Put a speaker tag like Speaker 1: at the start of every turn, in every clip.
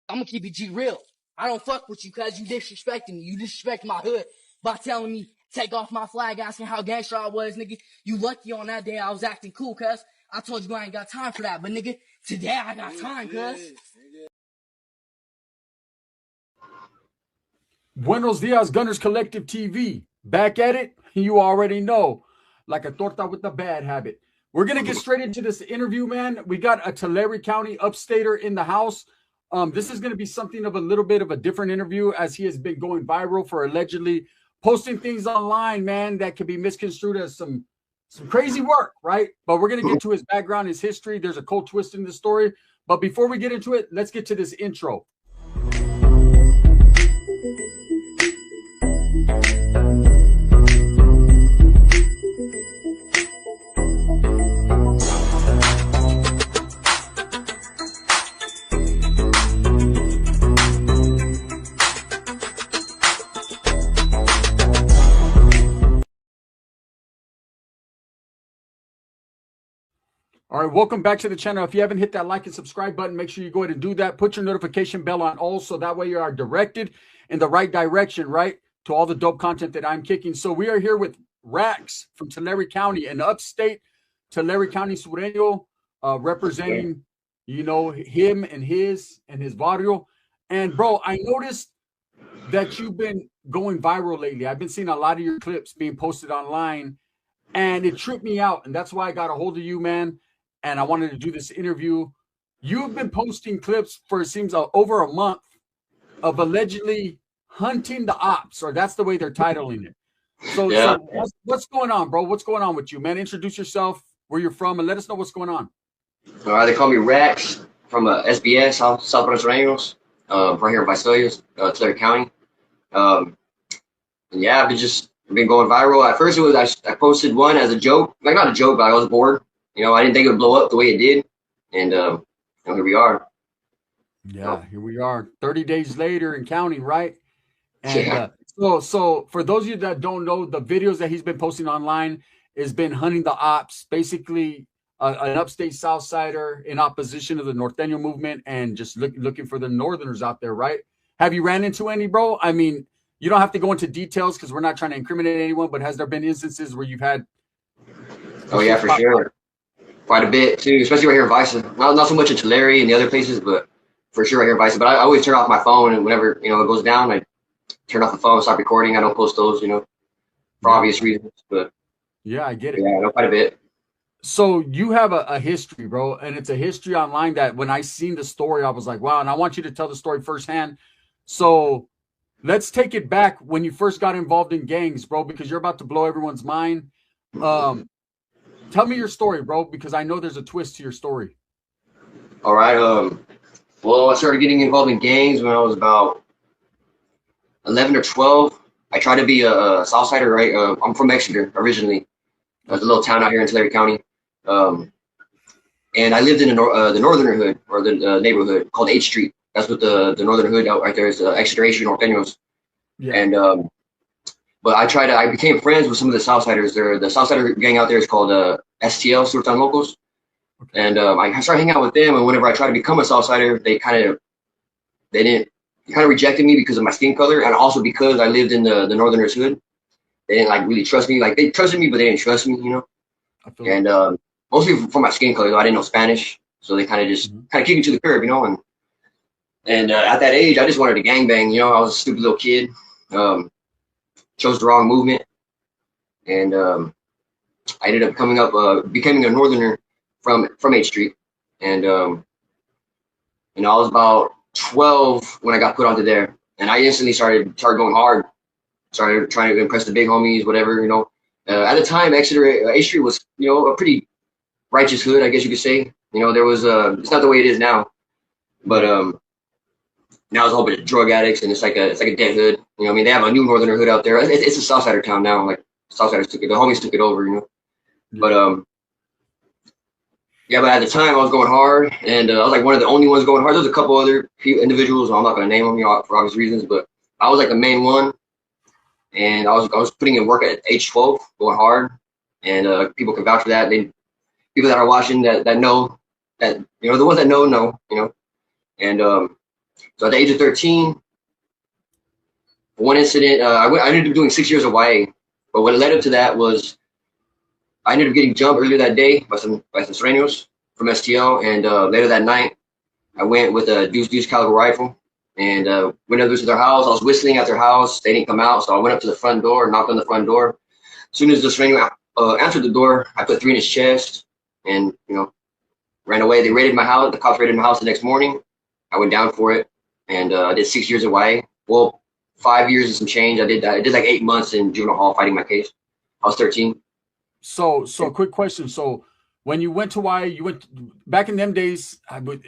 Speaker 1: I'm gonna keep it G real. I don't fuck with you cause you disrespecting me. You disrespect my hood by telling me take off my flag, asking how gangster I was, nigga. You lucky on that day I was acting cool, cuz. I told you I ain't got time for that, but nigga, today I got time, cuz.
Speaker 2: Buenos dias, Gunners Collective TV. Back at it, you already know. Like a torta with a bad habit. We're going to get straight into this interview, man. We got a Tulare County upstater in the house. This is going to be something of a little bit of a different interview as he has been going viral for allegedly posting things online, man, that could be misconstrued as some crazy work, right? But we're going to get to his background, his history. There's a cold twist in the story. But before we get into it, let's get to this intro. All right, welcome back to the channel. If you haven't hit that like and subscribe button, make sure you go ahead and do that. Put your notification bell on all so that way you are directed in the right direction, right, to all the dope content that I'm kicking. So we are here with Rax from Tulare County, an upstate Tulare County Sureño, representing, you know, him and his barrio. And, bro, I noticed that you've been going viral lately. I've been seeing a lot of your clips being posted online, and it tripped me out. And that's why I got a hold of you, man. And I wanted to do this interview. You've been posting clips for, it seems, over a month of allegedly hunting the ops, or that's the way they're titling it. So,
Speaker 3: Yeah.
Speaker 2: so what's going on, bro? What's going on with you, man? Introduce yourself, where you're from, and let us know what's going on.
Speaker 3: All right, they call me Rax from SBS, South Venezuelanos, right here in Visalia, Tulare County. And yeah, I've been going viral. At first, I posted one as a joke, like not a joke, but I was bored. You know, I didn't think it would blow up the way it did, and you know, here we are.
Speaker 2: Yeah, here we are, 30 days later and counting, right? And
Speaker 3: Yeah.
Speaker 2: so for those of you that don't know, the videos that he's been posting online has been hunting the ops, basically an upstate South Sider in opposition to the Norteño movement and just looking for the Northerners out there, right? Have you ran into any, bro? I mean, you don't have to go into details because we're not trying to incriminate anyone, but has there been instances where you've had?
Speaker 3: Oh yeah, for sure. Quite a bit too, especially right here in Visa. Not so much in Tulare and the other places, but for sure right here in Visa. But I always turn off my phone, and whenever it goes down, I turn off the phone, stop recording. I don't post those, for obvious reasons. But
Speaker 2: yeah, I get it.
Speaker 3: Yeah, I know quite a bit.
Speaker 2: So you have a history, bro, and it's a history online that when I seen the story, I was like, wow. And I want you to tell the story firsthand. So let's take it back when you first got involved in gangs, bro, because you're about to blow everyone's mind. Tell me your story, bro, because I know there's a twist to your story.
Speaker 3: All right. Well, I started getting involved in gangs when I was about 11 or 12. I tried to be a Southsider, right? I'm from Exeter originally. It's a little town out here in Tulare County. And I lived in the northern hood, or the neighborhood called 8th Street. That's what the northern hood out right there is, Exeter 8th Street Norteños. Yeah. And but I became friends with some of the Southsiders. The Southsider gang out there is called STL, Surtan Locals. Okay. And I started hanging out with them, and whenever I tried to become a Southsider, they kind of rejected me because of my skin color, and also because I lived in the Northerners hood. They didn't like really trust me. Like they trusted me, but they didn't trust me, And mostly for my skin color, though. I didn't know Spanish, so they kind of kicked me to the curb, And at that age, I just wanted to gangbang. I was a stupid little kid. Chose the wrong movement, and I ended up becoming a Northerner from 8th Street, and I was about 12 when I got put onto there, and I instantly started going hard. Started trying to impress the big homies, whatever, At the time, Exeter 8th Street was, a pretty righteous hood, I guess you could say. There was it's not the way it is now, but now it's a whole bunch of drug addicts, and it's like a dead hood. They have a new Northerner hood out there. It's a Southsider town now. Like Southsiders the homies took it over, But yeah, but at the time I was going hard, and I was like one of the only ones going hard. There's a couple other individuals, I'm not gonna name them, for obvious reasons, but I was like the main one, and I was putting in work at age 12, going hard, and people can vouch for that. People that are watching that know that the ones that know, and So at the age of 13, one incident, I ended up doing 6 years of YA. But what led up to that was I ended up getting jumped earlier that day by some Sureños from STL. And later that night, I went with a deuce caliber rifle and went up to their house. I was whistling at their house. They didn't come out. So I went up to the front door, knocked on the front door. As soon as the Sureño answered the door, I put 3 in his chest and, ran away. They raided my house. The cops raided my house the next morning. I went down for it. And I did 6 years of YA. Well, 5 years and some change. I did like 8 months in juvenile hall fighting my case. I was 13.
Speaker 2: So quick question. So when you went to YA, you went back in them days,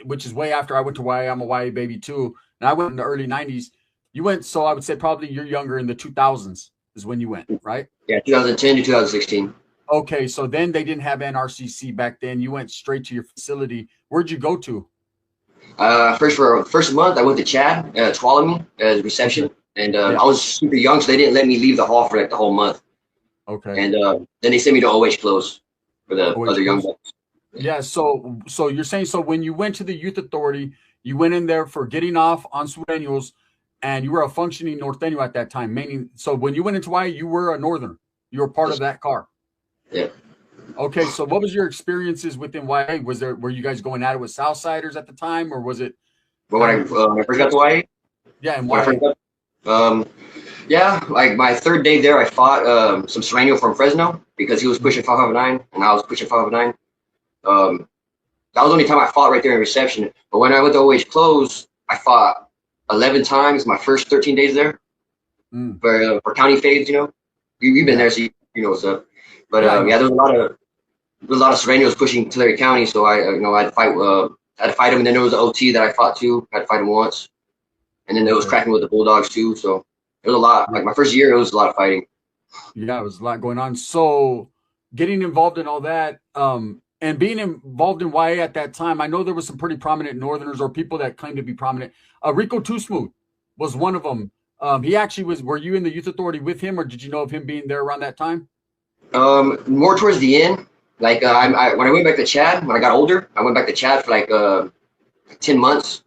Speaker 2: which is way after I went to YA. I'm a YA baby too. And I went in the early 90s. You went, so I would say probably you're younger, in the 2000s is when you went, right?
Speaker 3: Yeah, 2010 to 2016.
Speaker 2: Okay, so then they didn't have NRCC back then. You went straight to your facility. Where'd you go to?
Speaker 3: First month, I went to Chad, Tuolumne, as reception. And I was super young, so they didn't let me leave the hall for like the whole month.
Speaker 2: Okay.
Speaker 3: And then they sent me to OH close for the other young bucks.
Speaker 2: Yeah. So you're saying, so when you went to the youth authority, you went in there for getting off on Sureños, and you were a functioning norteño at that time. Meaning, so when you went into YA, you were a northerner. You were part of that car.
Speaker 3: Yeah.
Speaker 2: Okay. So what was your experiences within YA? Were you guys going at it with Southsiders at the time, or was it?
Speaker 3: Well, when I first got to YA.
Speaker 2: Yeah, and YA.
Speaker 3: Yeah, like my third day there, I fought some Sureño from Fresno because he was pushing 559 and I was pushing 559. That was the only time I fought right there in reception. But when I went to OH close, I fought 11 times my first 13 days there for county fades. You've been there, so you know what's up. But yeah, there was a lot of Sureños pushing Tulare County, so I had to fight. I had to fight him, and then there was the OT that I fought too. I had to fight him once, and then there was cracking with the Bulldogs too. So it was a lot. Like my first year, it was a lot of fighting.
Speaker 2: Yeah, it was a lot going on. So getting involved in all that, and being involved in YA at that time, I know there was some pretty prominent Northerners or people that claimed to be prominent. Rico Too Smooth was one of them. He actually was. Were you in the youth authority with him, or did you know of him being there around that time?
Speaker 3: More towards the end. Like when I went back to Chad, when I got older, I went back to Chad for like 10 months,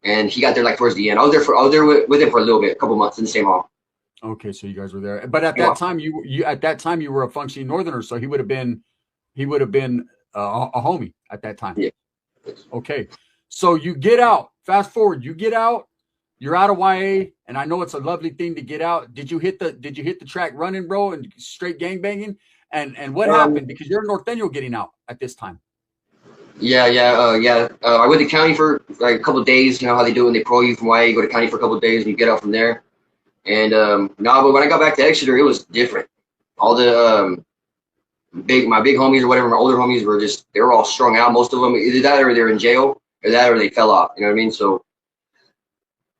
Speaker 3: and he got there like towards the end. I was there with him for a little bit, a couple months in the same hall.
Speaker 2: Okay, so you guys were there, but at that time you were a functioning Northerner, so he would have been a homie at that time.
Speaker 3: Yeah.
Speaker 2: Okay, so you get out. Fast forward, you get out. You're out of YA, and I know it's a lovely thing to get out. Did you hit the track running, bro, and straight gangbanging? And what happened? Because you're a norteño getting out at this time.
Speaker 3: Yeah. I went to county for like a couple of days. You know how they do when they pro you from YA, you go to county for a couple of days and you get out from there. And but when I got back to Exeter, it was different. All the my big homies or whatever, my older homies they were all strung out. Most of them, either that or they're in jail, or that or they fell off. You know what I mean? So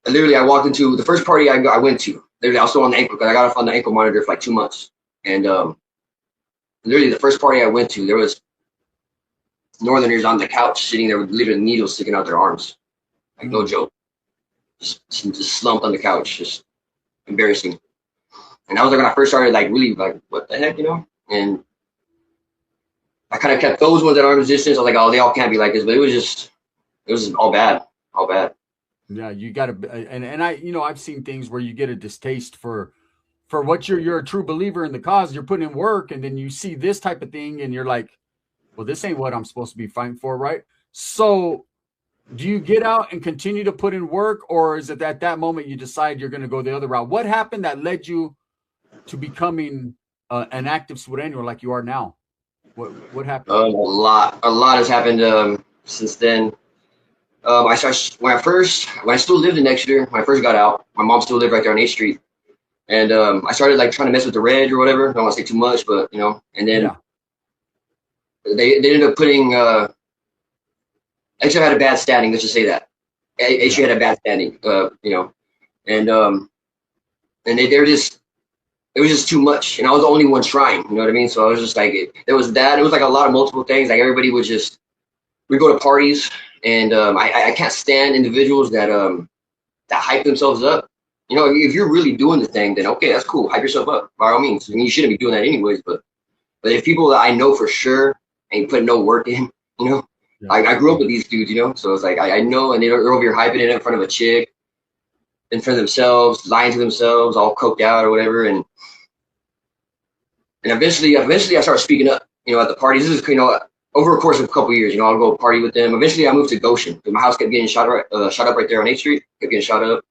Speaker 3: literally, I walked into the first party I went to. Literally, I was still on the ankle because I got off on the ankle monitor for like 2 months. And literally, the first party I went to, there was Northerners on the couch sitting there with literally needles sticking out their arms. Like no joke. Just slumped on the couch, just embarrassing. And that was like when I first started like really like what the heck, And I kind of kept those ones at arm's distance. I was like, oh, they all can't be like this, but it was just all bad.
Speaker 2: Yeah, you got to, and I've seen things where you get a distaste for what you're a true believer in the cause. You're putting in work, and then you see this type of thing, and you're like, well, this ain't what I'm supposed to be fighting for, right? So, do you get out and continue to put in work, or is it at that moment you decide you're going to go the other route? What happened that led you to becoming an active Sureño like you are now? What happened?
Speaker 3: A lot has happened since then. I started when I still lived in Exeter. When I first got out, my mom still lived right there on 8th Street, and I started like trying to mess with the Reg or whatever. I don't want to say too much, but and then they ended up putting. Exeter had a bad standing. Let's just say that. Exeter had a bad standing. And they were just. It was just too much, and I was the only one trying. You know what I mean? So I was just like, there was that. It was like a lot of multiple things. Like everybody would just. We go to parties. And I can't stand individuals that hype themselves up. If you're really doing the thing, then okay, that's cool. Hype yourself up by all means. I mean, you shouldn't be doing that anyways. But if people that I know for sure ain't putting no work in, I grew up with these dudes, so it's like I know, and they're over here hyping it in front of a chick, in front of themselves, lying to themselves, all coked out or whatever. And eventually I started speaking up, at the parties. This is, over a course of a couple of years, I'll go party with them. Eventually I moved to Goshen because my house kept getting shot up right there on 8th Street, kept getting shot up.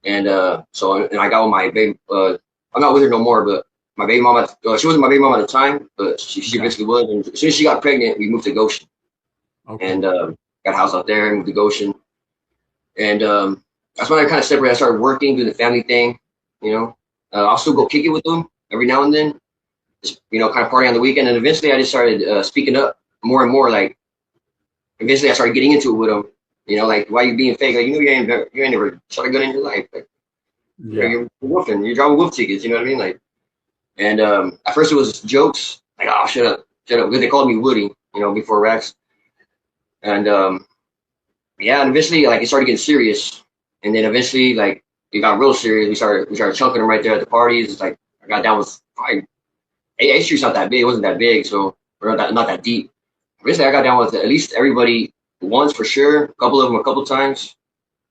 Speaker 3: And and I got with my baby, I'm not with her no more, but my baby mama, she wasn't my baby mama at the time, but she eventually was. And as soon as she got pregnant, we moved to Goshen. Okay. And got a house out there and moved to Goshen. And that's when I kind of separated. I started working, doing the family thing, I'll still go kick it with them every now and then. Just, kind of party on the weekend. And eventually I just started speaking up more and more. Like, eventually I started getting into it with them. Like, why you being fake? Like, you ain't never shot a gun in your life. Like, you're woofing. You're driving woof tickets. You know what I mean? Like, and at first it was jokes. Like, oh, shut up. Because they called me Woody, before Rex. And and eventually, like, it started getting serious. And then eventually, like, it got real serious. We started chunking them right there at the parties. It's like, I got down with probably 8th Street's not that big. It wasn't that big, so we're not that deep. Eventually, I got down with at least everybody once for sure. A couple of them a couple times,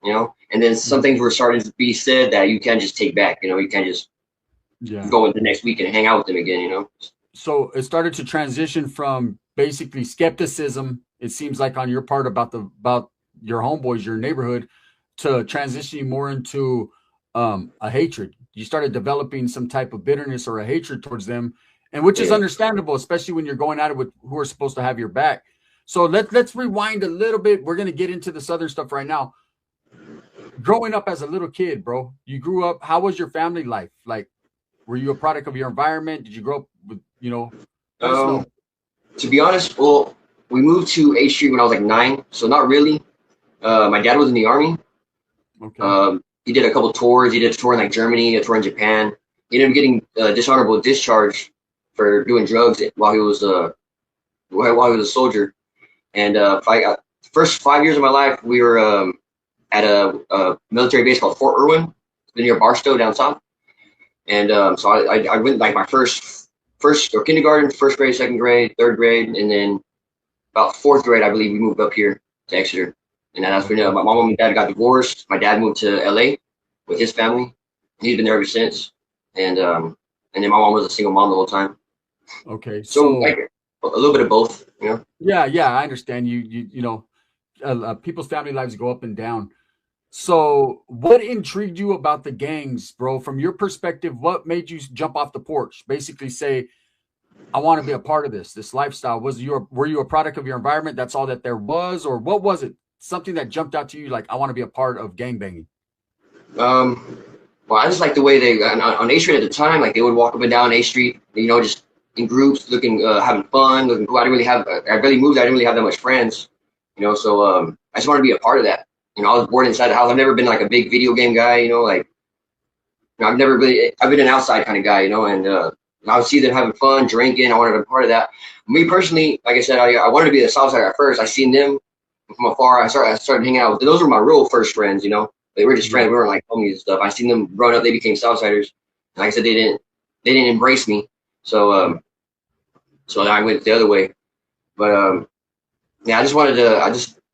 Speaker 3: And then some things were starting to be said that you can't just take back. You can't just go in the next week and hang out with them again.
Speaker 2: So it started to transition from basically skepticism, it seems like on your part about your homeboys, your neighborhood, to transitioning more into a hatred. You started developing some type of bitterness or a hatred towards them, and which is understandable, especially when you're going at it with who are supposed to have your back. So let's rewind a little bit. We're going to get into this other stuff right now. Growing up as a little kid, bro, you grew up, how was your family life? Like, were you a product of your environment? Did you grow up with,
Speaker 3: to be honest, well, we moved to 8th Street when I was like 9, so not really. My dad was in the Army. Okay. He did a couple tours. He did a tour in like Germany, a tour in Japan. He ended up getting dishonorable discharge for doing drugs while he was a soldier. And first 5 years of my life, we were at a military base called Fort Irwin, near Barstow down south. And so I went like my first or kindergarten, first grade, second grade, third grade, and then about 4th grade, I believe we moved up here to Exeter. And that's when my mom and dad got divorced. My dad moved to LA with his family. He's been there ever since. And then my mom was a single mom the whole time.
Speaker 2: Okay.
Speaker 3: So like a little bit of both,
Speaker 2: Yeah, I understand. People's family lives go up and down. So what intrigued you about the gangs, bro? From your perspective, what made you jump off the porch? Basically say, I want to be a part of this lifestyle. Were you a product of your environment? That's all that there was? Or what was it? Something that jumped out to you, like, I want to be a part of gangbanging?
Speaker 3: Well, I just like the way they, on 8th Street at the time, like, they would walk up and down 8th Street, just in groups, looking, having fun, looking cool. I barely moved. I didn't really have that much friends, so I just wanted to be a part of that. I was born inside the house. I've never been like a big video game guy, I've been an outside kind of guy, and I would see them having fun, drinking. I wanted to be a part of that. Me personally, like I said, I wanted to be a Southsider at first. I seen them from afar. I started hanging out with them. Those were my real first friends, They were just friends. We weren't like homies and stuff. I seen them growing up. They became Southsiders. And like I said, they didn't embrace me. So I went the other way. But I just wanted to. I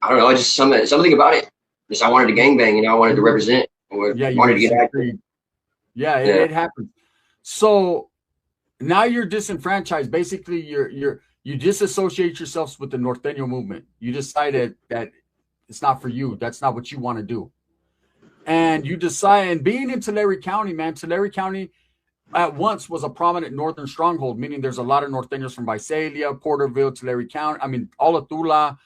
Speaker 3: don't know. I just something about it. Just I wanted to gangbang. I wanted to represent. Wanted to get active.
Speaker 2: Yeah, it happened. So now you're disenfranchised. Basically, you disassociate yourselves with the Norteño movement. You decided that it's not for you. That's not what you want to do. And you decide, and being in Tulare County, man, Tulare County at once was a prominent northern stronghold, meaning there's a lot of Norteños from Visalia, Porterville, Tulare County. I mean, all of Tula,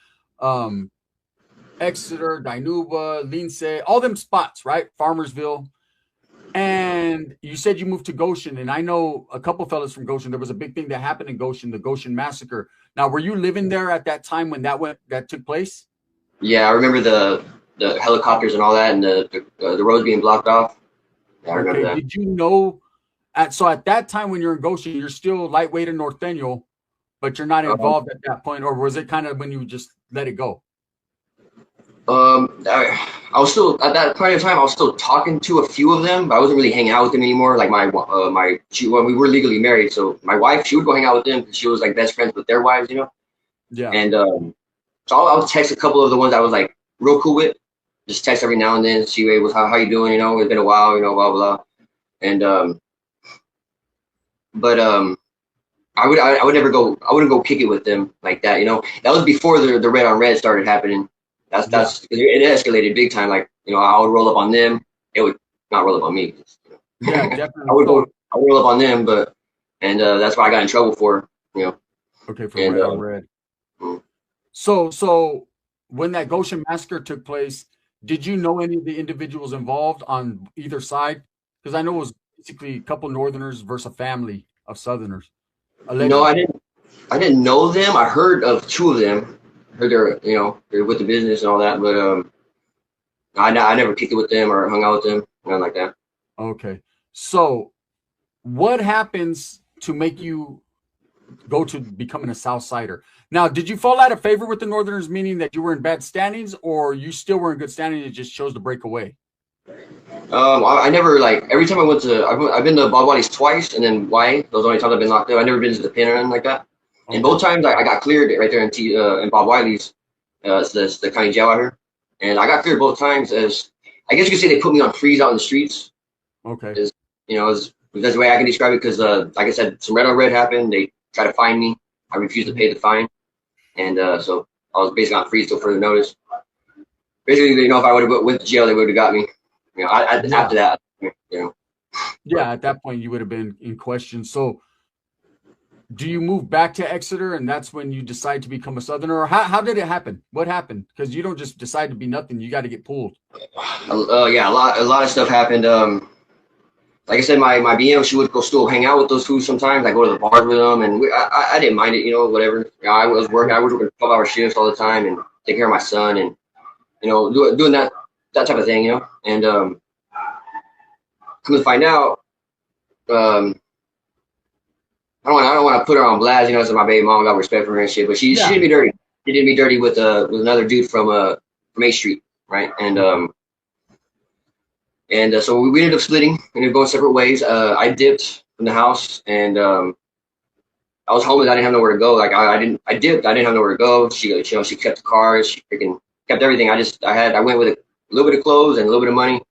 Speaker 2: Exeter, Dinuba, Lince, all them spots, right? Farmersville. And you said you moved to Goshen, and I know a couple fellas from Goshen. There was a big thing that happened in Goshen, the Goshen massacre. Now, were you living there at that time when that took place?
Speaker 3: Yeah, I remember the helicopters and all that, and the roads being blocked off. Yeah, I remember that.
Speaker 2: Did you know? So at that time when you're in Goshen, you're still lightweight and Norteño, but you're not involved at that point, or was it kind of when you just let it go?
Speaker 3: I was still at that point in time. I was still talking to a few of them, but I wasn't really hanging out with them anymore. Like we were legally married, so my wife, she would go hang out with them because she was like best friends with their wives,
Speaker 2: Yeah.
Speaker 3: And so I would text a couple of the ones I was like real cool with, just text every now and then, see, hey, how you doing? You know, it's been a while, you know, blah blah. And but I would never go. I wouldn't go kick it with them like that. You know, that was before the red on red started happening. It escalated big time. Like, you know, I would roll up on them. It would not roll up on me. You know?
Speaker 2: Yeah, definitely.
Speaker 3: I would roll up on them, but that's why I got in trouble for. You know.
Speaker 2: Okay, for red on red. So when that Goshen massacre took place, did you know any of the individuals involved on either side? Because I know it was basically a couple Northerners versus a family of Southerners. Allegedly.
Speaker 3: No, I didn't know them. I heard of two of them. Heard they're with the business and all that, but I never kicked it with them or hung out with them, nothing like that.
Speaker 2: Okay, so what happens to make you go to becoming a South Sider? Now, did you fall out of favor with the Northerners, meaning that you were in bad standings, or you still were in good standing and just chose to break away?
Speaker 3: I never, like, every time I've been to Bob Wiley's twice, and then Y. Those are the only times I've been locked up. I've never been to the pen or anything like that. Okay. And both times I got cleared right there in Bob Wiley's, it's the county jail out here, and I got cleared both times. As I guess you could say, they put me on freeze out in the streets.
Speaker 2: Okay.
Speaker 3: That's the way I can describe it, because like I said, some red on red happened. They tried to fine me. I refused to pay the fine, and so I was basically on freeze till further notice. Basically, you know, if I would have went to jail, they would have got me. You know, after that, you know.
Speaker 2: Yeah, at that point, you would have been in question. So, do you move back to Exeter, and that's when you decide to become a Southerner? Or how did it happen? What happened? Because you don't just decide to be nothing. You got to get pulled.
Speaker 3: Yeah, a lot of stuff happened. Like I said, my BM, she would go still hang out with those fools sometimes. I go to the bars with them, and I didn't mind it, you know, whatever. You know, I was working 12-hour shifts all the time and taking care of my son, and, you know, doing that type of thing, you know. And come to find out, I don't want to put her on blast, you know. So my baby mom, got respect for her and shit, but she did me dirty. She did me dirty with another dude from 8th Street, right? And so we ended up splitting. We ended up going separate ways. I dipped from the house, and I was homeless. I didn't have nowhere to go. Like I dipped. I didn't have nowhere to go. She kept the cars. She freaking kept everything. I went with a little bit of clothes and a little bit of money,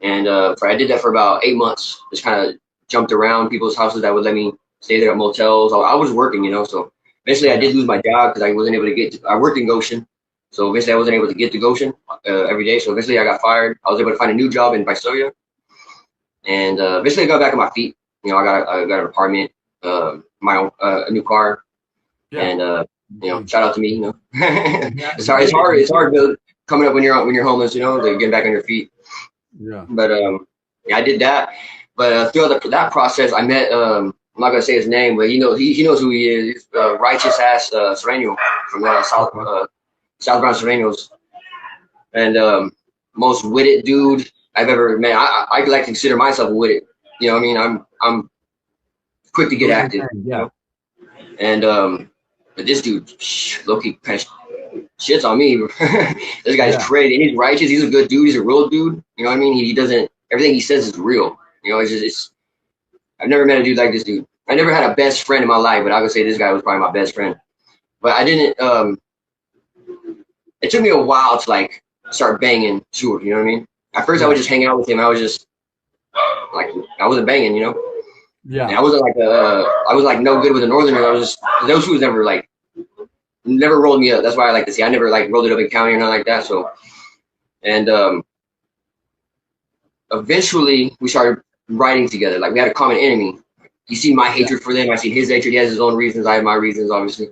Speaker 3: and I did that for about 8 months. Just kind of jumped around people's houses that would let me stay there at motels. I was working, you know. So eventually, I did lose my job because I wasn't able to get. I worked in Goshen. So eventually I wasn't able to get to Goshen every day. So eventually I got fired. I was able to find a new job in Visalia. And eventually I got back on my feet. You know, I got an apartment, my own, a new car. Yeah. And, you know, shout out to me, you know. It's hard coming up when you're homeless, you know, to get back on your feet.
Speaker 2: Yeah.
Speaker 3: But yeah, I did that. But throughout that process, I met, I'm not going to say his name, but he knows who he is. He's righteous ass Sereno from South Bronx Serenos, and most witted dude I've ever met. I like to consider myself witted. You know what I mean? I'm quick to get active. Yeah. You know? And but this dude, low-key kind of shits on me. This guy's crazy. And he's righteous. He's a good dude. He's a real dude. You know what I mean? He doesn't. Everything he says is real. You know, I've never met a dude like this dude. I never had a best friend in my life, but I would say this guy was probably my best friend. But I didn't. It took me a while to like start banging Seward, you know what I mean? At first I was just hanging out with him. I was just like, I wasn't banging, you know? Yeah. And I wasn't like I was like no good with the Northerners. I was just, those fools never rolled me up. That's why I like to see. I never like rolled it up in county or nothing like that. So, and eventually we started riding together. Like we had a common enemy. You see my hatred for them. I see his hatred. He has his own reasons. I have my reasons, obviously.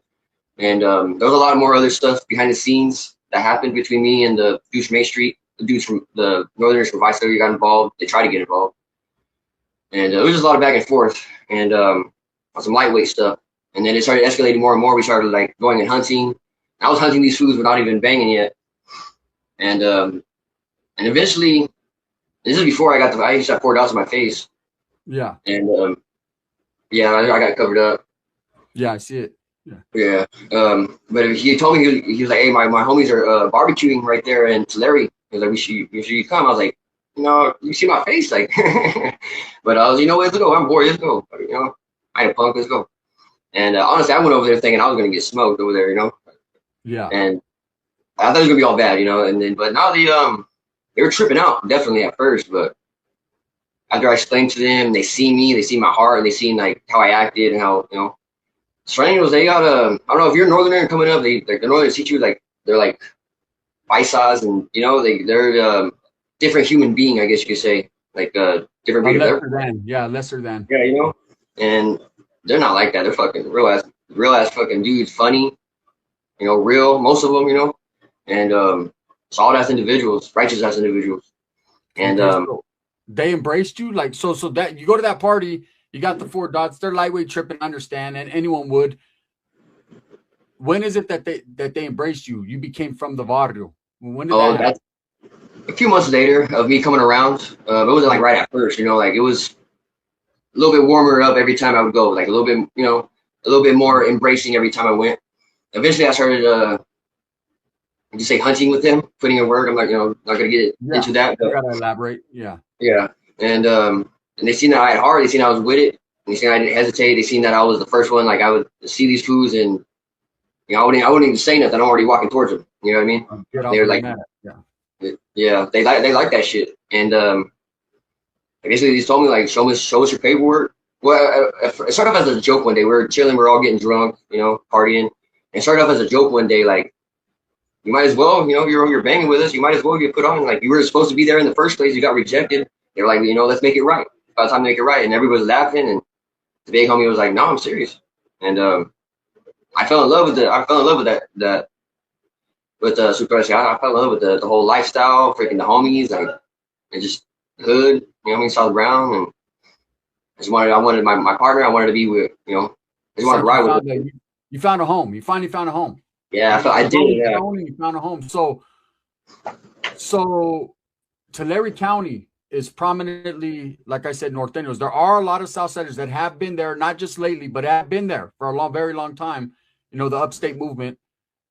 Speaker 3: And there was a lot more other stuff behind the scenes that happened between me and the dudes from 8th Street. The dudes from the Northerners from Visalia got involved. They tried to get involved. And it was just a lot of back and forth and on some lightweight stuff. And then it started escalating more and more. We started like going and hunting. I was hunting these fools without even banging yet. And eventually, this is before I got the ice. I poured out to my face. Yeah. And yeah, I got covered up. Yeah, I see it. Yeah. But he told me, he was like, hey, my homies are barbecuing right there in Tulare. He was like, you should come. I was like, no, you see my face, like. But I was, you know what, let's go. I'm bored. Let's go. You know, I ain't a punk. Let's go. And honestly, I went over there thinking I was gonna get smoked over there, you know. Yeah. And I thought it was gonna be all bad, you know. And then, but now they were tripping out definitely at first, but after I explained to them, they see me, they see my heart, and they see like how I acted and how, you know, Strangers, they got I don't know if you're a northerner and coming up, they like the northerners teach you like they're like paisas, and you know they're different human being, I guess you could say, like different breed of
Speaker 2: lesser than, yeah, lesser than.
Speaker 3: yeah, you know, and they're not like that. They're fucking real ass fucking dudes, funny, you know, real, most of them, you know, and solid ass individuals, righteous ass individuals, and
Speaker 2: Okay, so they embraced you, like, so that you go to that party, you got the four dots, they're lightweight tripping, understand, and anyone would. When is it that they embraced you? You became from the barrio. When did that happen?
Speaker 3: that's a few months later of me coming around. It wasn't like right at first, you know, like it was a little bit warmer up every time I would go, like a little bit, you know, a little bit more embracing every time I went. Eventually, I started just say hunting with them, putting in work. I'm like, you know, not gonna get into that, but
Speaker 2: you gotta elaborate. Yeah,
Speaker 3: yeah, and they seen that I had heart. They seen I was with it. They seen I didn't hesitate. They seen that I was the first one. Like I would see these fools, and you know, I wouldn't even say nothing. I'm already walking towards them. You know what I mean? They were like, yeah, they like that shit. And basically, they just told me like, show us your paperwork. Well, it started off as a joke one day. We were chilling, we are all getting drunk, you know, partying. And it started off as a joke one day, like, you might as well, you know, you're banging with us, you might as well get put on. Like, you were supposed to be there in the first place, you got rejected. They were like, you know, let's make it right. By the time to make it right, and everybody was laughing, and the big homie was like, no, I'm serious. And I fell in love with that with Super. I fell in love with the whole lifestyle, freaking the homies, like, and just hood, you know what I mean, South Brown, and I wanted my partner, I wanted to be with, you know, I just wanted to ride with him.
Speaker 2: You found a home. You finally found a home.
Speaker 3: Yeah, I did. Yeah.
Speaker 2: You found a home. So Tulare County is prominently, like I said, Norteños. There are a lot of Southsiders that have been there, not just lately, but have been there for a very long time. You know, the upstate movement,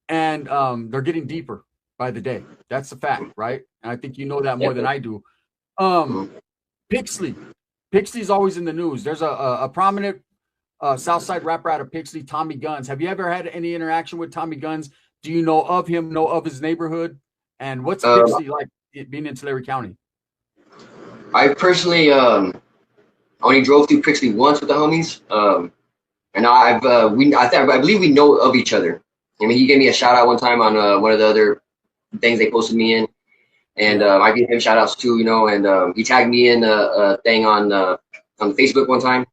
Speaker 2: and they're getting deeper by the day. That's a fact, right? And I think you know that more than I do. Pixley is always in the news. There's a prominent Southside rapper out of Pixley, Tommy Guns. Have you ever had any interaction with Tommy Guns? Do you know of him, know of his neighborhood? And what's Pixley like, being in Tulare County?
Speaker 3: I personally only drove through Pixley once with the homies. And I believe we know of each other. I mean, he gave me a shout out one time on one of the other things they posted me in. And I gave him shout outs too, you know, and he tagged me in a thing on Facebook one time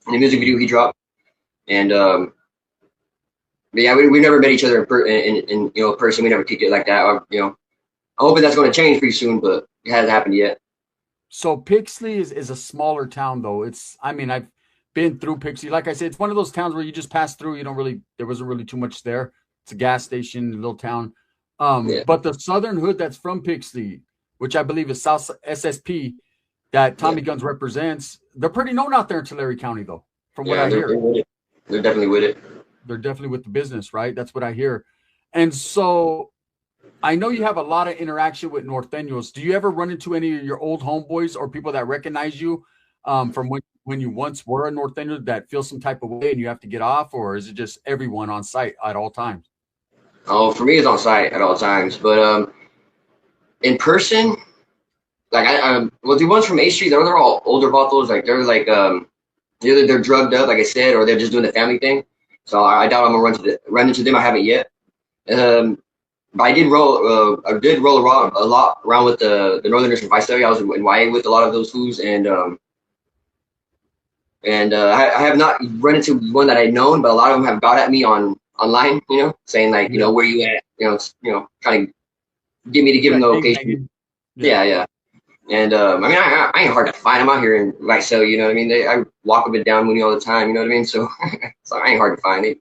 Speaker 3: in the music video he dropped. And but yeah, we never met each other in you know, person. We never kicked it like that. You know, I'm hoping that's going to change pretty soon, but it hasn't happened yet.
Speaker 2: So Pixley is a smaller town, though. I mean, I've been through Pixley. Like I said, it's one of those towns where you just pass through. There wasn't really too much there. It's a gas station, a little town. But the southern hood that's from Pixley, which I believe is South SSP, that Tommy Guns represents, they're pretty known out there in Tulare County, though, from what I hear.
Speaker 3: They're definitely with it.
Speaker 2: They're definitely with the business, right? That's what I hear. And so I know you have a lot of interaction with Norteños. Do you ever run into any of your old homeboys or people that recognize you from when you once were a Norteño that feel some type of way and you have to get off, or is it just everyone on site at all times?
Speaker 3: Oh, for me, it's on site at all times. But in person, like well, the ones from A Street, they're all older vatos. Like they're like either they're drugged up, like I said, or they're just doing the family thing. So I doubt I'm gonna run into them. I haven't yet. But I did roll around a lot around with the Northerners from Visalia. I was in YA with a lot of those fools, and I have not run into one that I'd known, but a lot of them have got at me online, you know, saying like, you know, where you at, you know, trying to get me to give them the location. Yeah. And I mean, I ain't hard to find. I'm out here in Visalia, you know what I mean? I walk up and down Mooney all the time, you know what I mean? So, so I ain't hard to find. They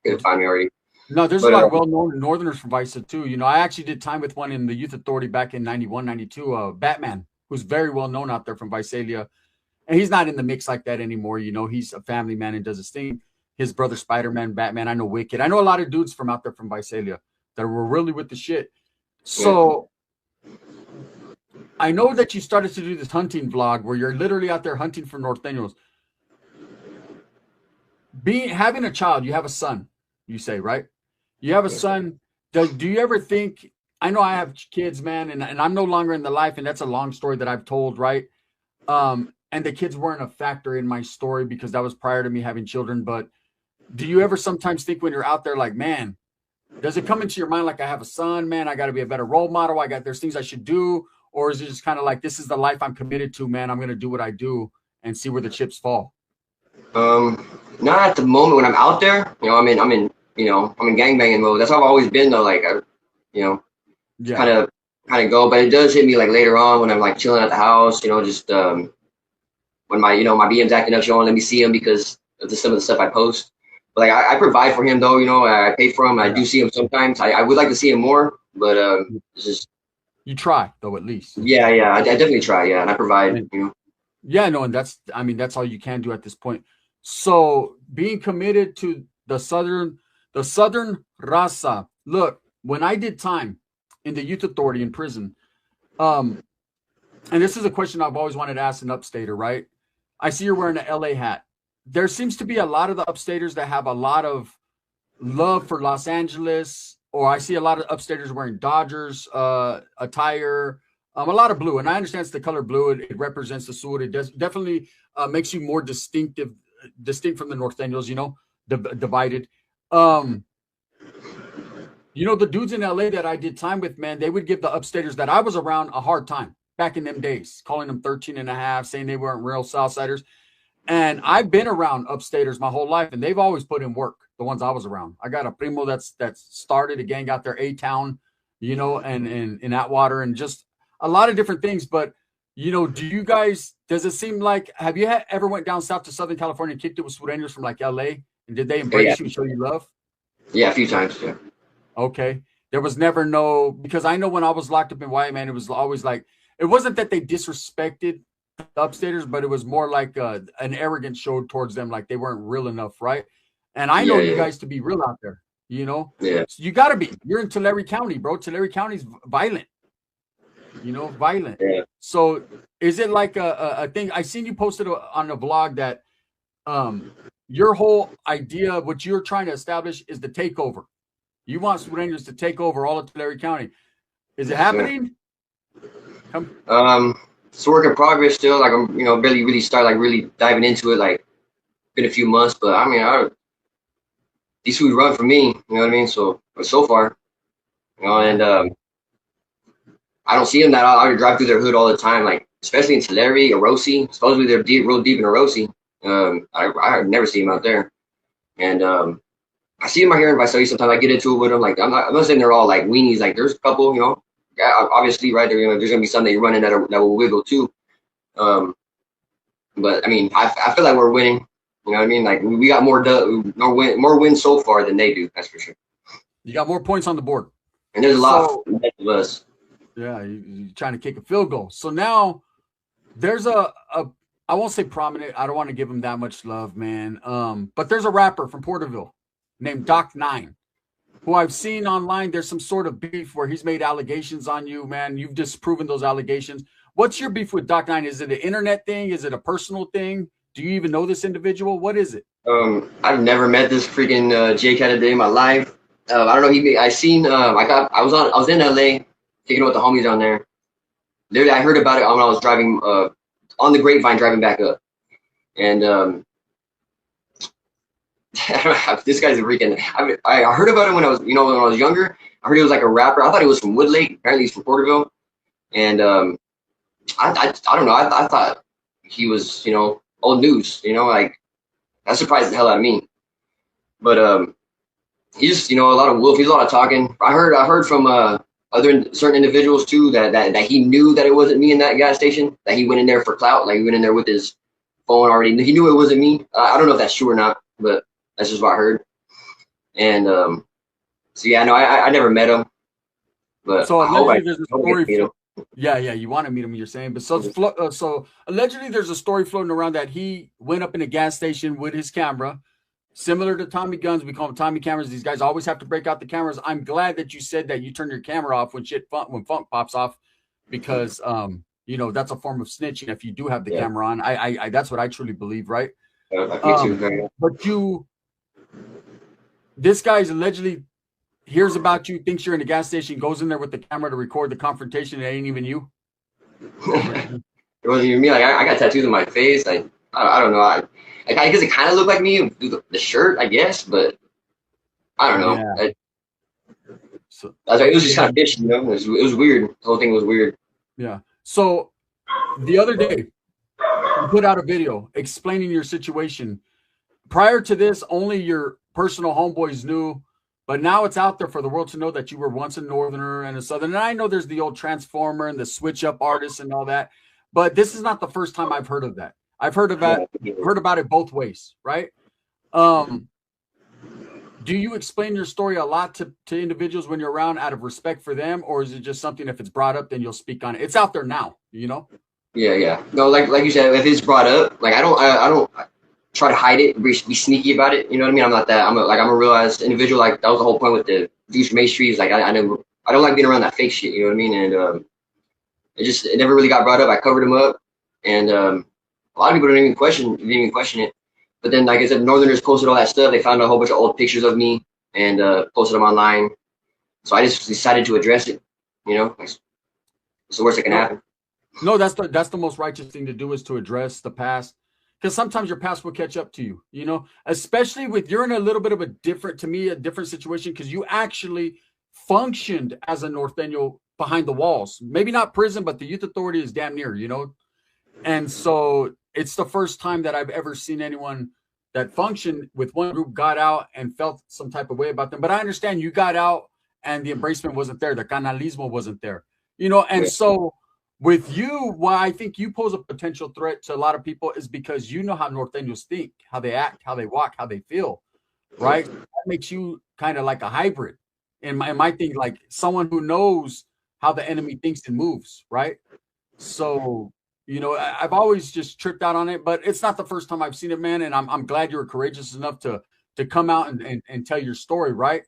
Speaker 3: could find me already.
Speaker 2: No, there's a lot of well-known Northerners from Visalia too. You know, I actually did time with one in the Youth Authority back in 91, 92, Batman, who's very well known out there from Visalia. And he's not in the mix like that anymore. You know, he's a family man and does his thing. His brother, Spider-Man, Batman. I know Wicked. I know a lot of dudes from out there from Visalia that were really with the shit. So I know that you started to do this hunting vlog where you're literally out there hunting for Norteños. Having a child, you have a son, you say, right? You have a son. Do you ever think, I know I have kids, man, and I'm no longer in the life, and that's a long story that I've told, right? And the kids weren't a factor in my story because that was prior to me having children. But do you ever sometimes think when you're out there, like, man, does it come into your mind like I have a son, man, I got to be a better role model, there's things I should do, or is it just kind of like this is the life I'm committed to, man, I'm going to do what I do and see where the chips fall?
Speaker 3: Not at the moment when I'm out there. I'm in gangbanging mode. That's how I've always been though. Like,
Speaker 2: Yeah.
Speaker 3: kind of go, but it does hit me like later on when I'm like chilling at the house. Just when my BM's acting up, she won't let me see him because of some of the stuff I post. But like I provide for him though. I pay for him. I do see him sometimes. I would like to see him more, but it's just
Speaker 2: you try though at least.
Speaker 3: Yeah, I definitely try. Yeah, and I provide.
Speaker 2: Yeah, no, and that's all you can do at this point. So being committed to the Southern Raza. Look, when I did time in the youth authority in prison, and this is a question I've always wanted to ask an upstater, right? I see you're wearing an LA hat. There seems to be a lot of the upstaters that have a lot of love for Los Angeles, or I see a lot of upstaters wearing Dodgers attire, a lot of blue. And I understand it's the color blue. It represents the Sur. It definitely makes you more distinct from the Norteños, divided. The dudes in LA that I did time with, man, they would give the upstaters that I was around a hard time back in them days, calling them 13 and a half, saying they weren't real Southsiders. And I've been around upstaters my whole life, and they've always put in work, the ones I was around. I got a primo that's started a gang out there, A-Town, and in Atwater, and just a lot of different things. But, do you guys, does it seem like, have you ever went down south to Southern California and kicked it with Sureños from like LA? And did they embrace you and show you love?
Speaker 3: Yeah, a few times, yeah.
Speaker 2: Okay. There was never because I know when I was locked up in Wyatt, man, it was always like, it wasn't that they disrespected the upstaters, but it was more like an arrogance showed towards them, like they weren't real enough, right? And I know you guys to be real out there,
Speaker 3: Yeah.
Speaker 2: So you got to be. You're in Tulare County, bro. Tulare County's violent, violent.
Speaker 3: Yeah.
Speaker 2: So is it like a thing? I seen you posted on a vlog that your whole idea, what you're trying to establish is the takeover. You want Sureños to take over all of Tulare County. Is it happening?
Speaker 3: It's a work in progress still. Like I'm, barely really start like really diving into it. Like been a few months, but I mean, these foods run for me. You know what I mean? So far, and I don't see them that I drive through their hood all the time. Like especially in Tulare, Orosi. Supposedly they're real deep in Orosi. I never see them out there, and I see them out here in Visalia. Sometimes I get into it with them. Like I'm not saying they're all like weenies. Like there's a couple, yeah, obviously, right there, there's gonna be some that you're running that will wiggle too. But I mean, I feel like we're winning. You know what I mean? Like we got more wins so far than they do. That's for sure.
Speaker 2: You got more points on the board,
Speaker 3: and there's a lot of us.
Speaker 2: Yeah, you're trying to kick a field goal. So now there's a I won't say prominent. I don't want to give him that much love, man. But there's a rapper from Porterville named Doc 9. Who I've seen online, there's some sort of beef where he's made allegations on you, man. You've disproven those allegations. What's your beef with Doc 9? Is it an internet thing? Is it a personal thing? Do you even know this individual? What is it?
Speaker 3: I've never met this freaking J-Cat a day in my life. I don't know. I was in LA kicking it with the homies down there. Literally, I heard about it when I was driving on the Grapevine driving back up, and this guy's a freaking. I heard about it when I was, when I was younger. I heard he was like a rapper. I thought he was from Woodlake. Apparently, he's from Porterville. And I don't know. I thought he was, old news. Like that surprised the hell out of me. But he's just, a lot of wolf. He's a lot of talking. I heard from certain individuals too that he knew that it wasn't me in that gas station. That he went in there for clout. Like he went in there with his phone already. He knew it wasn't me. I don't know if that's true or not, but that's just what I heard. And so yeah, no, I never met him. But
Speaker 2: so allegedly there's a story. Yeah, you want to meet him, you're saying. But so allegedly there's a story floating around that he went up in a gas station with his camera, similar to Tommy guns. We call them Tommy cameras. These guys always have to break out the cameras. I'm glad that you said that you turn your camera off when funk pops off, because that's a form of snitching if you do have the camera on. I that's what I truly believe, right?
Speaker 3: Me too,
Speaker 2: but this guy's allegedly hears about you, thinks you're in a gas station, goes in there with the camera to record the confrontation, it ain't even you?
Speaker 3: It wasn't even me. Like I got tattoos on my face. I don't know. I guess it kind of looked like me through the shirt, I guess, but I don't know.
Speaker 2: Yeah.
Speaker 3: So it was just kind of fishy, you know. It was weird. The whole thing was weird.
Speaker 2: Yeah. So the other day, you put out a video explaining your situation. Prior to this, only your personal homeboys knew, but now it's out there for the world to know that you were once a Northerner and a Southerner. And I know there's the old Transformer and the switch up artists and all that, but this is not the first time I've heard of that. I've heard about it both ways, right? Do you explain your story a lot to individuals when you're around out of respect for them, or is it just something if it's brought up, then you'll speak on it? It's out there now, you know?
Speaker 3: Yeah. No, like you said, if it's brought up, like I don't try to hide it, be sneaky about it. You know what I mean? I'm not that. I'm a realized individual. Like that was the whole point with the views from Main Street. Is like I don't like being around that fake shit. You know what I mean? And it never really got brought up. I covered them up, and a lot of people didn't even question it. But then, like I said, Northerners posted all that stuff. They found a whole bunch of old pictures of me and posted them online. So I just decided to address it. You know, it's the worst that can happen.
Speaker 2: No, that's the most righteous thing to do, is to address the past, because sometimes your past will catch up to you. You know, especially with you're in a little bit of a different situation, because you actually functioned as a Northenial behind the walls. Maybe not prison, but the youth authority is damn near. You know, and so it's the first time that I've ever seen anyone that functioned with one group got out and felt some type of way about them. But I understand you got out and the embracement wasn't there. The canalismo wasn't there, you know? And so with you, why I think you pose a potential threat to a lot of people is because you know how Norteños think, how they act, how they walk, how they feel, right? That makes you kind of like a hybrid. And my thing, like someone who knows how the enemy thinks and moves, right? So, you know, I've always just tripped out on it, but it's not the first time I've seen it, man. And I'm glad you were courageous enough to come out and tell your story, right?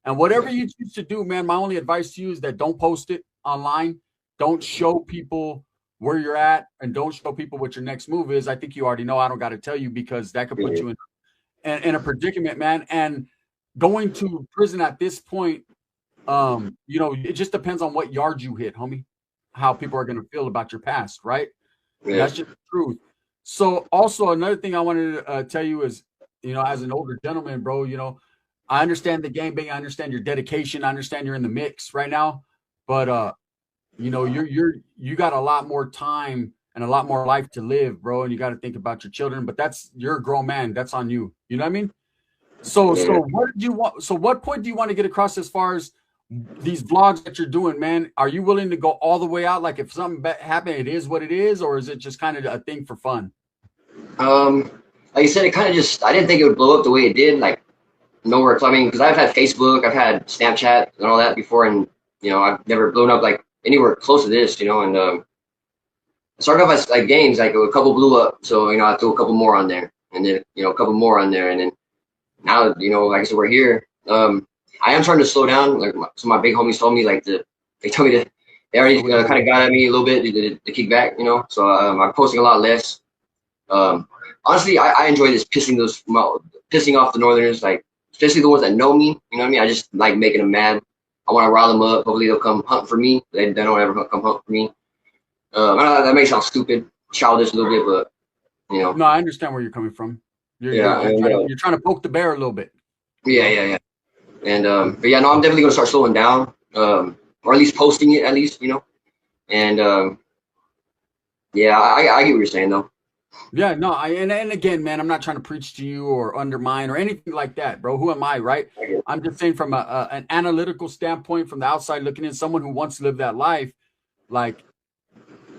Speaker 2: And whatever you choose to do, man, my only advice to you is that don't post it online. Don't show people where you're at, and don't show people what your next move is. I think you already know. I don't got to tell you, because that could put you in a predicament, man. And going to prison at this point, you know, it just depends on what yard you hit, homie, how people are going to feel about your past, right? Yeah. That's just the truth. So also another thing I wanted to tell you is, you know, as an older gentleman, bro, you know, I understand the game bang, I understand your dedication, I understand you're in the mix right now, but you know, you got a lot more time and a lot more life to live, bro, and you got to think about your children. But you're a grown man, that's on you. You know what I mean? So what did you want? So what point do you want to get across as far as these vlogs that you're doing, man? Are you willing to go all the way out? Like if something happened, it is what it is, or is it just kind of a thing for fun?
Speaker 3: Like you said, it kind of just, I didn't think it would blow up the way it did. Like nowhere. I mean, because I've had Facebook, I've had Snapchat and all that before, and you know, I've never blown up like anywhere close to this, you know. And I started off as like games, like a couple blew up, so you know, I threw a couple more on there, and then you know, a couple more on there, and then now, you know, like I said, we're here. I am trying to slow down. Like my big homies told me, like they told me that they already kind of got at me a little bit to kick back, you know. So I'm posting a lot less. Honestly, I enjoy this pissing off the Northerners, like especially the ones that know me. You know what I mean? I just like making them mad. I want to rile them up. Hopefully they'll come hunt for me. They don't ever come hunt for me. I know that may sound stupid, childish a little bit, but you know.
Speaker 2: No, I understand where you're coming from. You're trying to poke the bear a little bit.
Speaker 3: Yeah. And but yeah, no, I'm definitely gonna start slowing down, or at least posting it, at least, you know. And yeah, I get what you're saying though.
Speaker 2: Yeah, no, and again, man, I'm not trying to preach to you or undermine or anything like that, bro. Who am I, right? I'm just saying from an analytical standpoint, from the outside looking in, someone who wants to live that life, like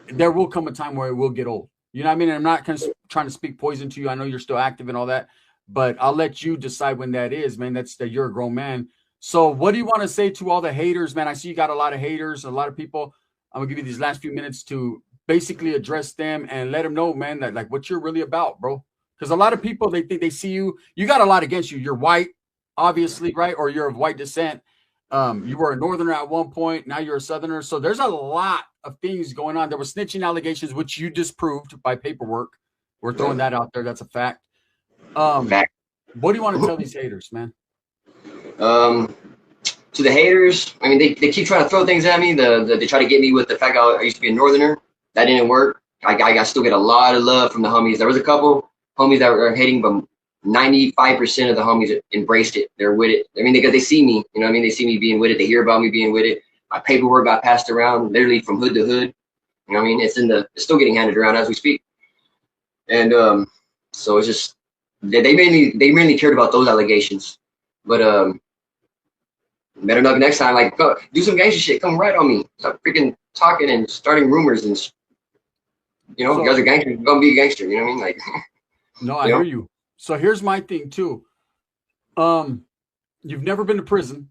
Speaker 2: there will come a time where it will get old. You know what I mean? And I'm not trying to speak poison to you. I know you're still active and all that, but I'll let you decide when that is, man. That's that you're a grown man. So what do you want to say to all the haters, man? I see you got a lot of haters, a lot of people. I'm gonna give you these last few minutes to basically address them and let them know, man, that like what you're really about, bro. Because a lot of people, they think they see you got a lot against you. You're white, obviously, right? Or you're of white descent. You were a Northerner at one point. Now you're a Southerner. So there's a lot of things going on. There were snitching allegations, which you disproved by paperwork. We're throwing that out there. That's a fact. What do you want to tell these haters, man?
Speaker 3: to the haters, I mean, they keep trying to throw things at me. They try to get me with the fact I used to be a Northerner. That didn't work. I still get a lot of love from the homies. There was a couple homies that were hating, but 95% of the homies embraced it. They're with it. I mean, because they see me, you know what I mean? They see me being with it. They hear about me being with it. My paperwork got passed around literally from hood to hood. You know what I mean? It's still getting handed around as we speak. And so it's just, they mainly cared about those allegations. But better luck next time. Like, go, do some gangster shit. Come right on me. Stop freaking talking and starting rumors and, you know, so, you guys are gangsters. You're gonna be a gangster. You know what I mean? Like,
Speaker 2: no, I hear you. So here's my thing too. You've never been to prison,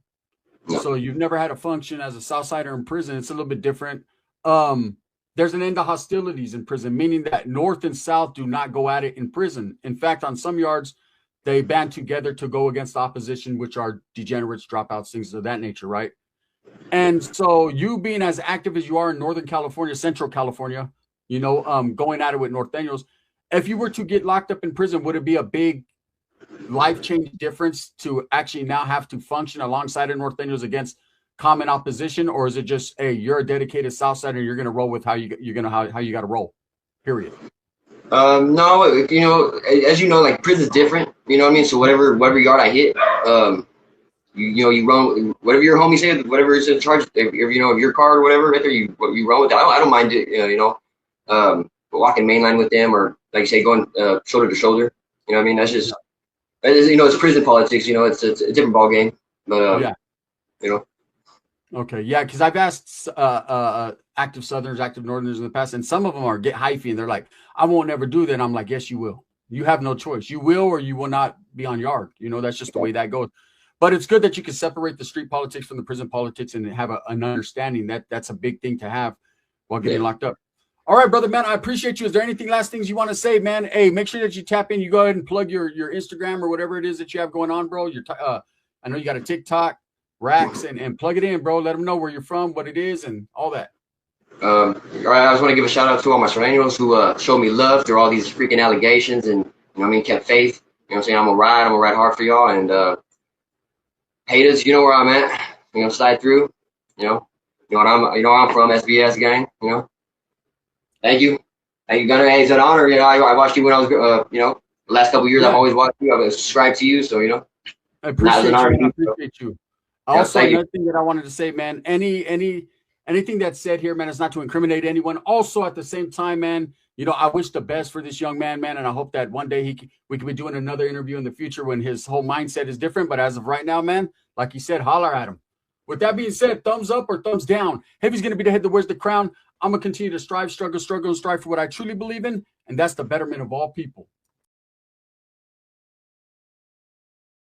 Speaker 2: no. So you've never had a function as a Southsider in prison. It's a little bit different. There's an end to hostilities in prison, meaning that North and South do not go at it in prison. In fact, on some yards, they band together to go against opposition, which are degenerates, dropouts, things of that nature, right? And so you being as active as you are in Northern California, Central California, you know, going at it with Norteños, if you were to get locked up in prison, would it be a big life-changing difference to actually now have to function alongside of Norteños against common opposition? Or is it just, hey, you're a dedicated Southsider, you're going to roll with how you got to roll, period?
Speaker 3: No, you know, as you know, like prison's different, you know what I mean? So whatever yard I hit, you run whatever your homie said, whatever is in charge, if you know, of your car or whatever, right there, you run with that. I don't mind it, you know, walking mainline with them, or like you say, going shoulder to shoulder. You know what I mean? That's just, you know, it's prison politics. You know, it's a different ball game. But
Speaker 2: yeah,
Speaker 3: you know.
Speaker 2: Okay, yeah, because I've asked active Southerners, active Northerners in the past, and some of them are get hyphy, and they're like, I won't never do that. And I'm like, yes, you will. You have no choice. You will, or you will not be on yard. You know, that's just the way that goes. But it's good that you can separate the street politics from the prison politics and have an understanding. That's a big thing to have while getting locked up. All right, brother, man, I appreciate you. Is there anything last things you want to say, man? Hey, make sure that you tap in. You go ahead and plug your Instagram or whatever it is that you have going on, bro. I know you got a TikTok, Racks, and plug it in, bro. Let them know where you're from, what it is, and all that.
Speaker 3: All right, I just want to give a shout out to all my Serranos who showed me love through all these freaking allegations, and, you know what I mean, kept faith. You know what I'm saying? I'm gonna ride hard for y'all, and haters, you know where I'm at. You know, slide through. You know what I'm from, SBS gang. You know. Thank you, Gunner. Hey, it's an honor. You know, I watched you when I was, you know, the last couple of years. Yeah. I've always watched you. I've subscribed to you, so you know.
Speaker 2: I appreciate you. Also, another thing that I wanted to say, man. Anything that's said here, man, is not to incriminate anyone. Also, at the same time, man, you know, I wish the best for this young man, man, and I hope that one day we could be doing another interview in the future when his whole mindset is different. But as of right now, man, like you said, holler at him. With that being said, thumbs up or thumbs down. Heavy's going to be the head that wears the crown. I'm going to continue to strive, struggle, and strive for what I truly believe in, and that's the betterment of all people.